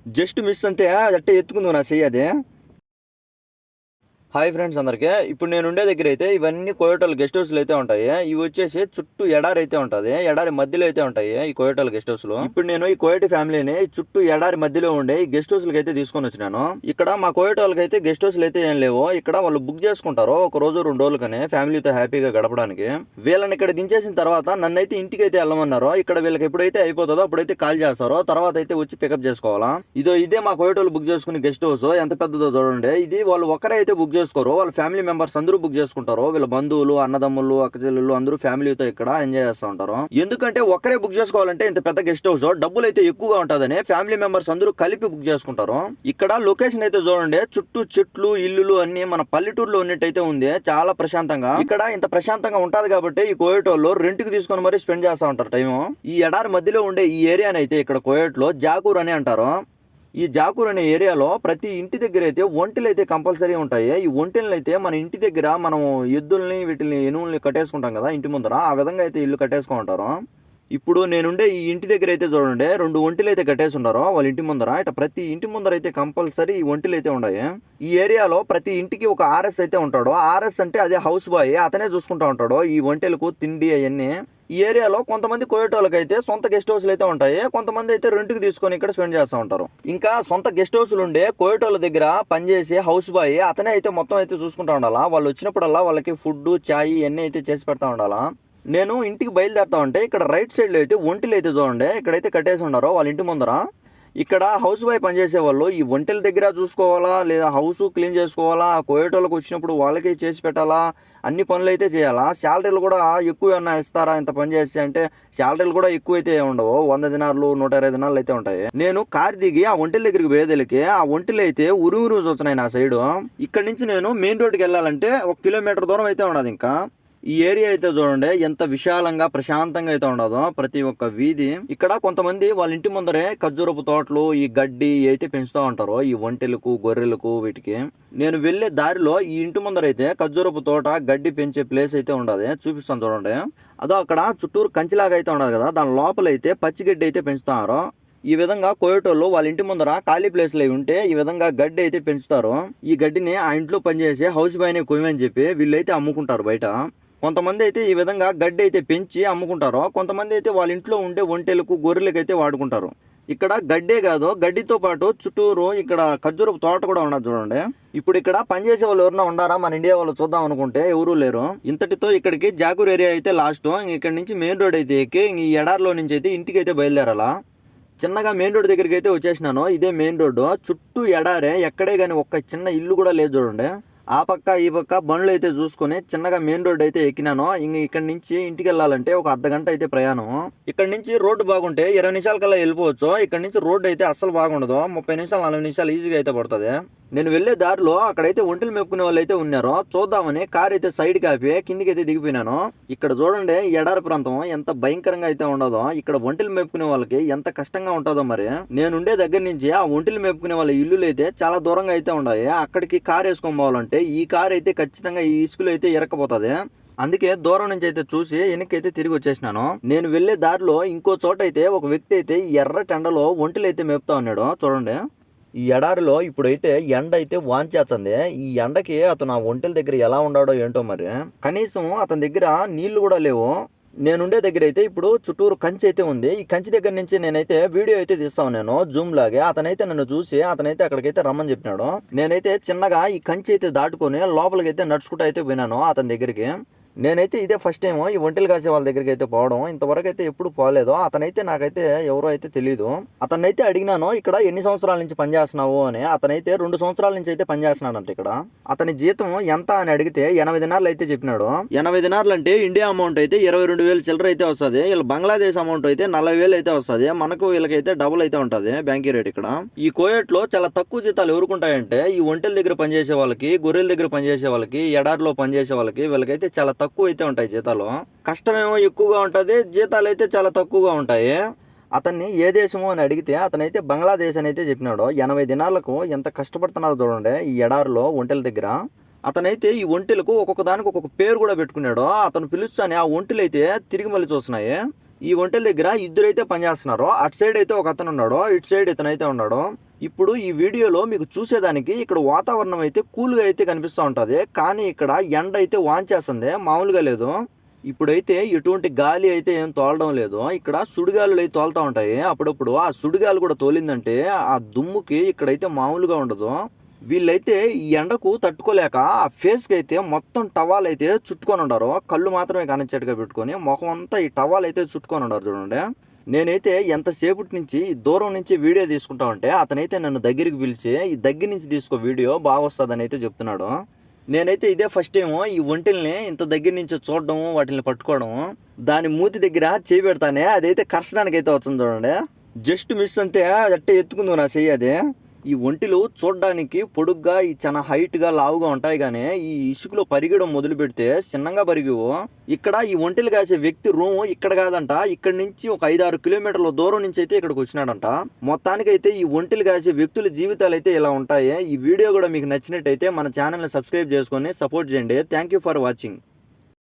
Just miss అంతే అట్టే ఎత్తుకుంది నా చెయ్యి అది. హాయ్ ఫ్రెండ్స్ అందరికీ. ఇప్పుడు నేను ఉండే దగ్గర అయితే ఇవన్నీ కోయోటల్ గెస్ట్ హౌస్లు అయితే ఉంటాయి. ఇవి వచ్చేసి చుట్టూ ఎడారి అయితే ఉంటుంది. ఎడారి మధ్యలో అయితే ఉంటాయి ఈ కోయోటల్ గెస్ట్ హౌస్లు. ఇప్పుడు నేను ఈ కోయోటి ఫ్యామిలీని చుట్టూ ఎడారి మధ్యలో ఉండే ఈ గెస్ట్ హౌస్లకి అయితే తీసుకొని వచ్చినాను. ఇక్కడ మా కోయోటోళ్ళకి అయితే గెస్ట్ హౌస్లు అయితే ఏం లేవు. ఇక్కడ వాళ్ళు బుక్ చేసుకుంటారు ఒక రోజు 2 రోజులకని ఫ్యామిలీతో హ్యాపీగా గడపడానికి. వీళ్ళని ఇక్కడ దించేసిన తర్వాత నన్ను అయితే ఇంటికి అయితే వెళ్ళమన్నారు. ఇక్కడ వీళ్ళకి ఎప్పుడైతే అయిపోతుందో అప్పుడైతే కాల్ చేస్తారో తర్వాత అయితే వచ్చి పికప్ చేసుకోవాలా. ఇదే మా కోయోటోళ్ళు బుక్ చేసుకునే గెస్ట్ హౌస్ ఎంత పెద్దదో చూడండి. ఇది వాళ్ళు ఒక్కరే అయితే బుక్ చేసుకోరు, వాళ్ళ ఫ్యామిలీ మెంబర్స్ అందరూ బుక్ చేసుకుంటారు. వీళ్ళ బంధువులు, అన్నదమ్ములు, అక్కచెల్లెళ్ళు అందరూ ఫ్యామిలీతో ఇక్కడ ఎంజాయ్ చేస్తూ ఉంటారు. ఎందుకంటే ఒక్కరే బుక్ చేసుకోవాలంటే ఇంత పెద్ద గెస్ట్ హౌస్ డబ్బులు అయితే ఎక్కువగా ఉంటుందని ఫ్యామిలీ మెంబర్స్ అందరూ కలిపి బుక్ చేసుకుంటారు. ఇక్కడ లొకేషన్ అయితే చూడండి, చుట్టూ చెట్లు, ఇల్లులు అన్ని మన పల్లెటూరులో ఉన్నట్టయితే ఉంది. చాలా ప్రశాంతంగా, ఇక్కడ ఇంత ప్రశాంతంగా ఉంటది కాబట్టి ఈ కోయోట్ వాళ్ళు రెంట్ కి తీసుకొని మరీ స్పెండ్ చేస్తూ ఉంటారు టైం. ఈ ఎడారి మధ్యలో ఉండే ఈ ఏరియాని అయితే ఇక్కడ కోయోట్ లో జాకూర్ అని అంటారు. ఈ జాకూర్ అనే ఏరియాలో ప్రతి ఇంటి దగ్గర అయితే ఒంటెలు అయితే కంపల్సరీ ఉంటాయి. ఈ ఒంటెలను అయితే మన ఇంటి దగ్గర మనం ఎద్దుల్ని వీటిని ఎనువుల్ని కట్టేసుకుంటాం కదా ఇంటి ముందర, ఆ విధంగా అయితే ఇల్లు కట్టేసుకుంటారు. ఇప్పుడు నేనుండే ఈ ఇంటి దగ్గర అయితే చూడండి 2 ఒంటెలు అయితే కట్టేసి ఉంటారు వాళ్ళ ఇంటి ముందర. ఇట్లా ప్రతి ఇంటి ముందర అయితే కంపల్సరీ ఈ ఒంటెలు అయితే ఉన్నాయి. ఈ ఏరియాలో ప్రతి ఇంటికి ఒక ఆర్ఎస్ అయితే ఉంటాడు. ఆర్ఎస్ అంటే అదే హౌస్ బాయ్, అతనే చూసుకుంటా ఉంటాడు ఈ ఒంటెలకు తిండి అవన్నీ. ఈ ఏరియాలో కొంతమంది కోయోటోళ్ళకి అయితే సొంత గెస్ట్ హౌస్లు అయితే ఉంటాయి, కొంతమంది అయితే రెంట్కి తీసుకొని ఇక్కడ స్పెండ్ చేస్తూ ఉంటారు. ఇంకా సొంత గెస్ట్ హౌస్లు ఉండే కోయోటోళ్ళ దగ్గర పనిచేసే హౌస్ బాయ్ అతనే అయితే మొత్తం అయితే చూసుకుంటా ఉండాలా. వాళ్ళు వచ్చినప్పుడల్లా వాళ్ళకి ఫుడ్, చాయ్ ఇవన్నీ అయితే చేసి పెడతా ఉండాలా. నేను ఇంటికి బయలుదేరుతా ఉంటే ఇక్కడ రైట్ సైడ్లో అయితే ఒంటెలు అయితే చూడండి ఇక్కడైతే కట్టేసి ఉన్నారు వాళ్ళ ఇంటి ముందర. ఇక్కడ హౌస్ బాయ్ పనిచేసే వాళ్ళు ఈ ఒంటెల దగ్గర చూసుకోవాలా, లేదా హౌస్ క్లీన్ చేసుకోవాలా, కోయోటోళ్ళకి వచ్చినప్పుడు వాళ్ళకి చేసి పెట్టాలా, అన్ని పనులు అయితే చేయాలా. శాలరీలు కూడా ఎక్కువ ఏమన్నా ఇస్తారా ఇంత పని చేస్తే అంటే శాలరీలు కూడా ఎక్కువ అయితే ఉండవు. 100 దినాలు 120 దినాలు అయితే ఉంటాయి. నేను కార్ దిగి ఆ ఒంటెల దగ్గరికి పోయేదలికి ఆ ఒంటెలు అయితే ఉరుమురు చూస్తున్నాయి నా సైడు. ఇక్కడ నుంచి నేను మెయిన్ రోడ్కి వెళ్ళాలంటే 1 కిలోమీటర్ దూరం అయితే ఉండదు. ఇంకా ఈ ఏరియా అయితే చూడండి ఎంత విశాలంగా ప్రశాంతంగా అయితే ఉండదు ప్రతి ఒక్క వీధి. ఇక్కడ కొంతమంది వాళ్ళ ఇంటి ముందరే ఖర్జూరపు తోటలు, ఈ గడ్డి అయితే పెంచుతూ ఉంటారు ఈ ఒంటెలకు, గొర్రెలకు వీటికి. నేను వెళ్లే దారిలో ఈ ఇంటి ముందర అయితే ఖర్జూరపు తోట, గడ్డి పెంచే ప్లేస్ అయితే ఉండదు, చూపిస్తాను చూడండి. అదో అక్కడ చుట్టూరు కంచిలాగా అయితే ఉండదు కదా, దాని లోపలైతే పచ్చిగడ్డి అయితే పెంచుతారు. ఈ విధంగా కోయోటోళ్ళు వాళ్ళ ఇంటి ముందర ఖాళీ ప్లేస్లు అవి ఉంటే ఈ విధంగా గడ్డి అయితే పెంచుతారు. ఈ గడ్డిని ఆ ఇంట్లో పనిచేసే హౌస్ బాయ్నే కొయ్యమని చెప్పి వీళ్ళైతే అమ్ముకుంటారు బయట. కొంతమంది అయితే ఈ విధంగా గడ్డి అయితే పెంచి అమ్ముకుంటారు, కొంతమంది అయితే వాళ్ళ ఇంట్లో ఉండే ఒంటెలకు, గొర్రెలకు అయితే వాడుకుంటారు. ఇక్కడ గడ్డే కాదు, గడ్డితో పాటు చుట్టూరు ఇక్కడ ఖర్జూరపు తోట కూడా ఉన్నది చూడండి. ఇప్పుడు ఇక్కడ పనిచేసే వాళ్ళు ఎవరైనా ఉండారా మన ఇండియా వాళ్ళు చూద్దాం అనుకుంటే ఎవరూ లేరు. ఇంతటితో ఇక్కడికి జాకూర్ ఏరియా అయితే లాస్ట్. ఇక్కడ నుంచి మెయిన్ రోడ్ అయితే ఎక్కి ఈ ఎడారిలో నుంచి అయితే ఇంటికి అయితే బయలుదేరాలా. చిన్నగా మెయిన్ రోడ్ దగ్గరికి అయితే వచ్చేసినాను. ఇదే మెయిన్ రోడ్డు, చుట్టూ ఎడారే, ఎక్కడే కానీ ఒక్క చిన్న ఇల్లు కూడా లేదు చూడండి. ఆ పక్క ఈ పక్క బండ్లు అయితే చూసుకుని చిన్నగా మెయిన్ రోడ్ అయితే ఎక్కినాను. ఇక్కడ నుంచి ఇంటికి వెళ్ళాలంటే ఒక అర్ధగంట అయితే ప్రయాణం. ఇక్కడ నుంచి రోడ్డు బాగుంటే 20 నిమిషాల కల్లా వెళ్ళిపోవచ్చు. ఇక్కడ నుంచి రోడ్డు అయితే అస్సలు బాగుండదు, 30 నిమిషాలు 40 నిమిషాలు ఈజీగా అయితే పడుతుంది. నేను వెళ్లే దారిలో అక్కడైతే ఒంటెలు మెప్పుకునే వాళ్ళు అయితే ఉన్నారు, చూద్దామని కార్ అయితే సైడ్ కాపి కిందికి అయితే దిగిపోయినాను. ఇక్కడ చూడండి ఎడారి ప్రాంతం ఎంత భయంకరంగా అయితే ఉండదో, ఇక్కడ ఒంటెలు మెప్పుకునే వాళ్ళకి ఎంత కష్టంగా ఉంటుందో. మరి నేనుండే దగ్గర నుంచి ఆ ఒంటెలు మెప్పుకునే వాళ్ళ ఇల్లులు అయితే చాలా దూరంగా అయితే ఉన్నాయి. అక్కడికి కార్ వేసుకొని పోవాలంటే ఈ కార్ అయితే ఖచ్చితంగా ఈ ఇసుకలో అయితే ఇరక్కపోతుంది. అందుకే దూరం నుంచి అయితే చూసి వెనక్కి అయితే తిరిగి వచ్చేసినాను. నేను వెళ్లే దారిలో ఇంకో చోట అయితే ఒక వ్యక్తి అయితే ఎర్ర టెండలో ఒంటెలు అయితే మేపుతా ఉన్నాడు చూడండి. ఈ ఎడారిలో ఇప్పుడైతే ఎండ అయితే వాంచేస్తుంది. ఈ ఎండకి అతను ఆ ఒంటెల దగ్గర ఎలా ఉన్నాడో ఏంటో మరి. కనీసం అతని దగ్గర నీళ్లు కూడా లేవు. నేనుండే దగ్గర అయితే ఇప్పుడు చుట్టూరు కంచి అయితే ఉంది. ఈ కంచి దగ్గర నుంచి నేనైతే వీడియో అయితే తీస్తాను నేను జూమ్ లాగే. అతనైతే నన్ను చూసి అతనైతే అక్కడికైతే రమ్మని చెప్పినాడు. నేనైతే చిన్నగా ఈ కంచి అయితే దాటుకొని లోపలికి అయితే నడుచుకుంటూ అయితే పోయినాను అతని దగ్గరికి. నేనైతే ఇదే ఫస్ట్ టైం ఈ ఒంటెలు కాసే వాళ్ళ దగ్గరికి అయితే పోవడం, ఇంతవరకు అయితే ఎప్పుడు పోలేదు. అతనైతే నాకైతే ఎవరో అయితే తెలియదు. అతనైతే అడిగినాను ఇక్కడ ఎన్ని సంవత్సరాల నుంచి పనిచేస్తున్నావు అని. అతనైతే 2 సంవత్సరాల నుంచి అయితే పనిచేస్తున్నాడంట ఇక్కడ. అతని జీతం ఎంత అని అడిగితే 80 దినార్లు అయితే చెప్పినాడు. 80 దినార్లు అంటే ఇండియా అమౌంట్ అయితే 22,000 చిల్లర అయితే వస్తుంది. వీళ్ళు బంగ్లాదేశ్ అమౌంట్ అయితే 40,000 అయితే వస్తుంది. మనకు వీళ్ళకైతే డబుల్ అయితే ఉంటుంది బ్యాంకీ రేట్ ఇక్కడ. ఈ కోయట్ లో చాలా తక్కువ జీతాలు ఎవరుకుంటాయంటే ఈ ఒంటెల దగ్గర పనిచేసే వాళ్ళకి, గొర్రెల దగ్గర పనిచేసే వాళ్ళకి, ఎడారిలో పనిచేసే వాళ్ళకి, వీళ్ళకైతే చాలా తక్కువ అయితే ఉంటాయి జీతాలు. కష్టమేమో ఎక్కువగా ఉంటుంది, జీతాలు అయితే చాలా తక్కువగా ఉంటాయి. అతన్ని ఏ దేశము అని అడిగితే అతనైతే బంగ్లాదేశ్ అని అయితే చెప్పినాడు. 80 దినాలకు ఎంత కష్టపడుతున్నారో చూడండి ఈ ఎడారిలో ఒంటెల దగ్గర. అతనైతే ఈ ఒంటెలకు ఒక్కొక్క దానికి ఒక్కొక్క పేరు కూడా పెట్టుకున్నాడు. అతను పిలుస్తానే ఆ ఒంటెలు అయితే తిరిగి మళ్ళీ చూస్తున్నాయి. ఈ ఒంటెల దగ్గర ఇద్దరైతే పనిచేస్తున్నారు. అటు సైడ్ అయితే ఒక అతను ఉన్నాడు, ఇటు సైడ్ ఇతనైతే ఉన్నాడు. ఇప్పుడు ఈ వీడియోలో మీకు చూసేదానికి ఇక్కడ వాతావరణం అయితే కూల్గా అయితే కనిపిస్తూ ఉంటుంది, కానీ ఇక్కడ ఎండ అయితే వాంచేస్తుంది, మామూలుగా లేదు. ఇప్పుడైతే ఎటువంటి గాలి అయితే ఏం తోలడం లేదు, ఇక్కడ సుడిగాలులు అయితే తోలుతూ ఉంటాయి అప్పుడప్పుడు. ఆ సుడిగాలు కూడా తోలిందంటే ఆ దుమ్ముకి ఇక్కడైతే మామూలుగా ఉండదు. వీళ్ళైతే ఈ ఎండకు తట్టుకోలేక ఆ ఫేస్కి అయితే మొత్తం టవాల్ అయితే చుట్టుకొని ఉండరు, కళ్ళు మాత్రమే కనెక్టెడ్గా పెట్టుకొని ముఖం అంతా ఈ టవాల్ అయితే చుట్టుకొని ఉండరు చూడండి. నేనైతే ఎంతసేపటి నుంచి దూరం నుంచి వీడియో తీసుకుంటా ఉంటే అతనైతే నన్ను దగ్గరికి పిలిచి ఈ దగ్గర నుంచి తీసుకో వీడియో బాగా వస్తుందని అయితే చెప్తున్నాడు. నేనైతే ఇదే ఫస్ట్ టైం ఈ ఒంటిల్ని ఇంత దగ్గర నుంచి చూడడం, వాటిని పట్టుకోవడం. దాని మూతి దగ్గర చేయి పెడతానే అదైతే కర్చడానికి అయితే వస్తుంది చూడండి. జస్ట్ మిస్ అంతే అట్టే ఎత్తుకుంది నా చెయ్యి. అది ఈ ఒంటిలు చూడడానికి పొడుగ్గా ఈ చాలా హైట్గా లావుగా ఉంటాయి, కానీ ఈ ఇసుకలో పరిగెడం మొదలు పెడితే చిన్నగా పరిగివు. ఇక్కడ ఈ ఒంటిలు కాసే వ్యక్తి రూమ్ ఇక్కడ కాదంట, ఇక్కడ నుంచి ఒక 5-6 కిలోమీటర్ల దూరం నుంచి అయితే ఇక్కడికి వచ్చినాడంట. మొత్తానికైతే ఈ ఒంటిలు కాసే వ్యక్తుల జీవితాలు అయితే ఇలా ఉంటాయి. ఈ వీడియో కూడా మీకు నచ్చినట్టయితే మన ఛానల్ని సబ్స్క్రైబ్ చేసుకొని సపోర్ట్ చేయండి. Thank you for watching.